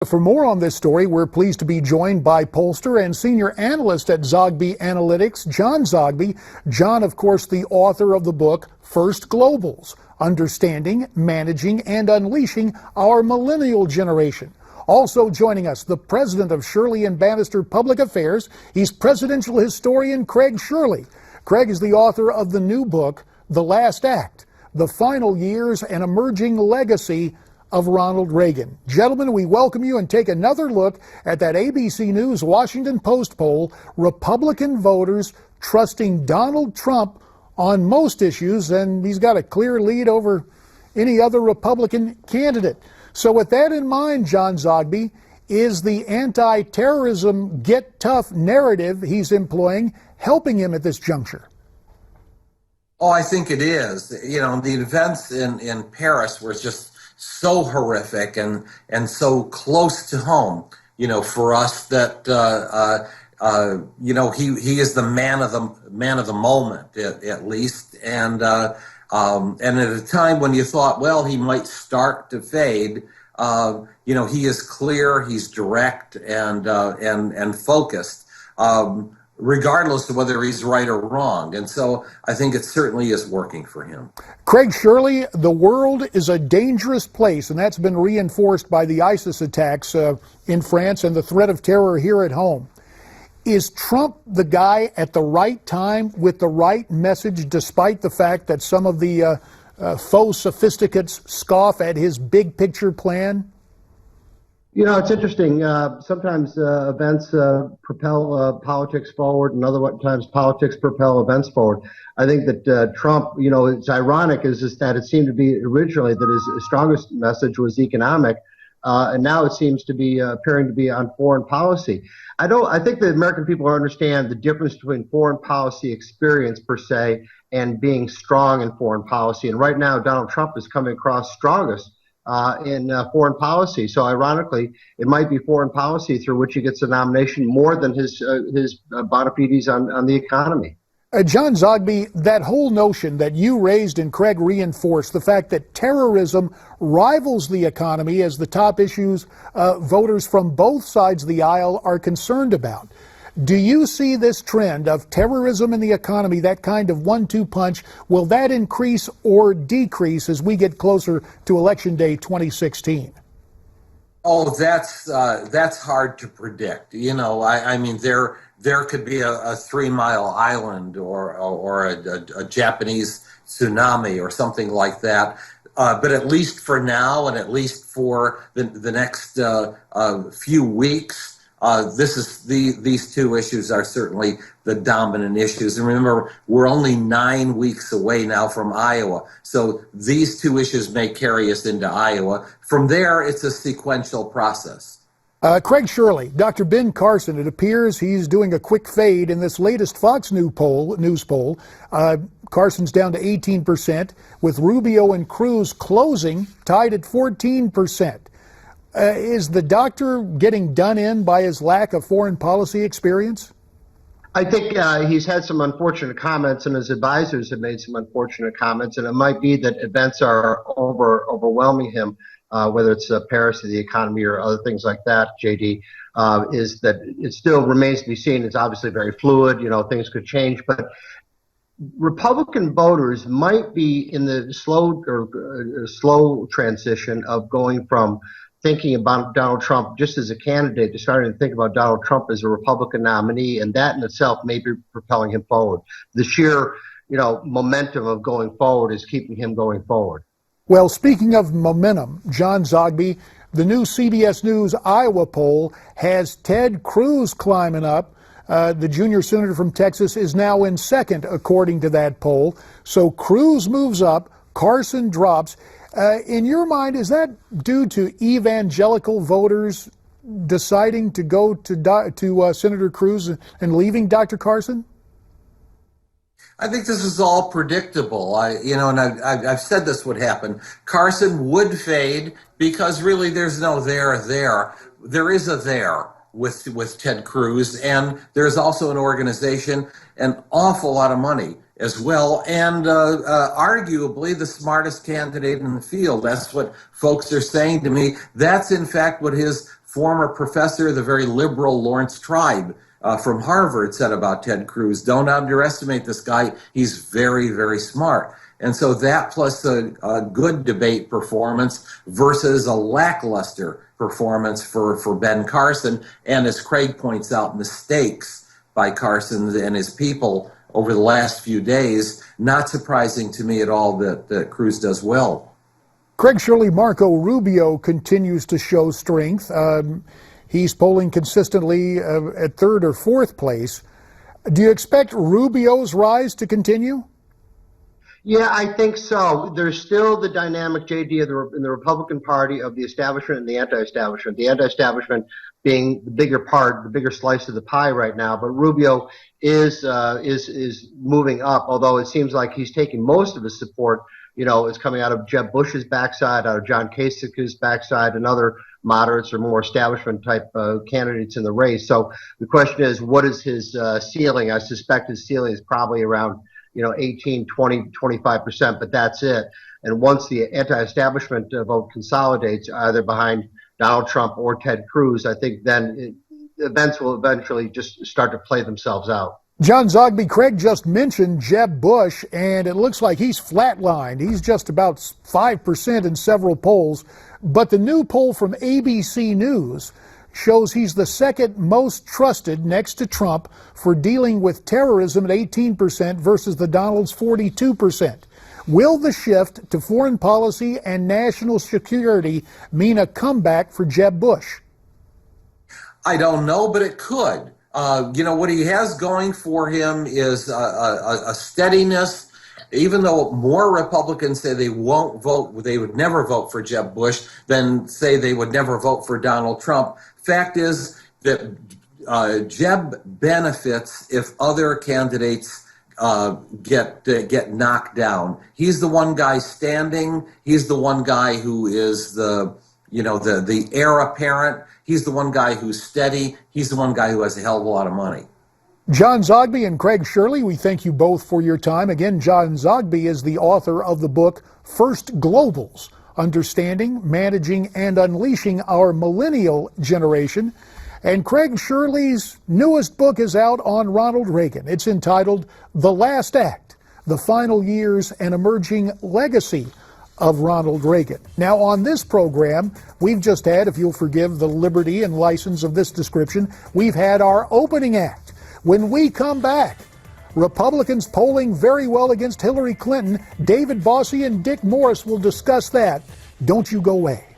For more on this story, we're pleased to be joined by pollster and senior analyst at Zogby Analytics, John Zogby. John, of course, the author of the book, First Globals, Understanding, Managing, and Unleashing Our Millennial Generation. Also joining us, the president of Shirley and Bannister Public Affairs. He's presidential historian Craig Shirley. Craig is the author of the new book, The Last Act, The Final Years and Emerging Legacy of Ronald Reagan. Gentlemen, we welcome you and take another look at that ABC News Washington Post poll, Republican voters trusting Donald Trump on most issues, and he's got a clear lead over any other Republican candidate. So with that in mind, John Zogby, is the anti-terrorism get tough narrative he's employing helping him at this juncture? Oh, I think it is. You know, the events in Paris were just so horrific and so close to home, you know, for us that you know, he is the man of the moment at least, and at a time when you thought, well, he might start to fade, you know, he is clear, he's direct and focused, regardless of whether he's right or wrong. And so I think it certainly is working for him. Craig Shirley, the world is a dangerous place, and that's been reinforced by the ISIS attacks in France and the threat of terror here at home. Is Trump the guy at the right time with the right message, despite the fact that some of the faux sophisticates scoff at his big picture plan? You know, it's interesting. Sometimes events propel politics forward, and other times politics propel events forward. I think that Trump, you know, it's ironic is that it seemed to be originally that his strongest message was economic, and now it seems to be appearing to be on foreign policy. I think the American people understand the difference between foreign policy experience per se and being strong in foreign policy. And right now, Donald Trump is coming across strongest in foreign policy. So ironically, it might be foreign policy through which he gets a nomination more than his bona fides on the economy. John Zogby, that whole notion that you raised and Craig reinforced, the fact that terrorism rivals the economy as the top issues voters from both sides of the aisle are concerned about. Do you see this trend of terrorism and the economy, that kind of 1-2 punch, will that increase or decrease as we get closer to Election Day 2016? Oh, that's hard to predict. You know, I mean, there could be a 3 Mile Island or a Japanese tsunami or something like that. But at least for now, and at least for the next few weeks, these two issues are certainly the dominant issues. And remember, we're only 9 weeks away now from Iowa. So these two issues may carry us into Iowa. From there, it's a sequential process. Craig Shirley, Dr. Ben Carson, it appears he's doing a quick fade in this latest Fox News poll. Carson's down to 18%, with Rubio and Cruz closing, tied at 14%. Is the doctor getting done in by his lack of foreign policy experience? I think he's had some unfortunate comments, and his advisors have made some unfortunate comments, and it might be that events are overwhelming him, whether it's Paris or the economy or other things like that, JD, is that it still remains to be seen. It's obviously very fluid. You know, things could change, but Republican voters might be in the slow transition of going from thinking about Donald Trump just as a candidate to starting to think about Donald Trump as a Republican nominee, and that in itself may be propelling him forward. The sheer, you know, momentum of going forward is keeping him going forward. Well, speaking of momentum, John Zogby, the new CBS News Iowa poll has Ted Cruz climbing up. The junior senator from Texas is now in second, according to that poll. So Cruz moves up, Carson drops. In your mind, is that due to evangelical voters deciding to go to Senator Cruz and leaving Dr. Carson? I think this is all predictable. I've said this would happen. Carson would fade because really there's no there. There is a there with Ted Cruz, and there's also an organization, an awful lot of money as well, and arguably the smartest candidate in the field. That's what folks are saying to me. That's in fact what his former professor, the very liberal Lawrence Tribe from Harvard, said about Ted Cruz. Don't underestimate this guy. He's very, very smart. And so that plus a good debate performance versus a lackluster performance for Ben Carson, and as Craig points out, mistakes by Carson and his people over the last few days, not surprising to me at all that Cruz does well. Craig Shirley, Marco Rubio continues to show strength. He's polling consistently at third or fourth place. Do you expect Rubio's rise to continue? Yeah, I think so. There's still the dynamic, JD, in the Republican Party of the establishment and the anti-establishment. The anti-establishment being the bigger part, the bigger slice of the pie right now. But Rubio is moving up, although it seems like he's taking most of his support, is coming out of Jeb Bush's backside, out of John Kasich's backside, and other moderates or more establishment type candidates in the race. So the question is, what is his ceiling? I suspect his ceiling is probably around 18, 20, 25%, but that's it. And once the anti-establishment vote consolidates either behind Donald Trump or Ted Cruz, I think then events will eventually just start to play themselves out. John Zogby, Craig just mentioned Jeb Bush, and it looks like he's flatlined. He's just about 5% in several polls. But the new poll from ABC News shows he's the second most trusted next to Trump for dealing with terrorism at 18% versus the Donald's 42%. Will the shift to foreign policy and national security mean a comeback for Jeb Bush? I don't know, but it could. What he has going for him is a steadiness. Even though more Republicans say they won't vote, they would never vote for Jeb Bush, than say they would never vote for Donald Trump. Fact is that Jeb benefits if other candidates get knocked down. He's the one guy standing. He's the one guy who is the heir apparent. He's the one guy who's steady. He's the one guy who has a hell of a lot of money. John Zogby and Craig Shirley, we thank you both for your time. Again, John Zogby is the author of the book First Globals: Understanding, Managing, and Unleashing Our Millennial Generation. And Craig Shirley's newest book is out on Ronald Reagan. It's entitled The Last Act: The Final Years and Emerging Legacy of Ronald Reagan. Now, on this program, we've just had, if you'll forgive the liberty and license of this description, we've had our opening act. When we come back, Republicans polling very well against Hillary Clinton. David Bossie and Dick Morris will discuss that. Don't you go away.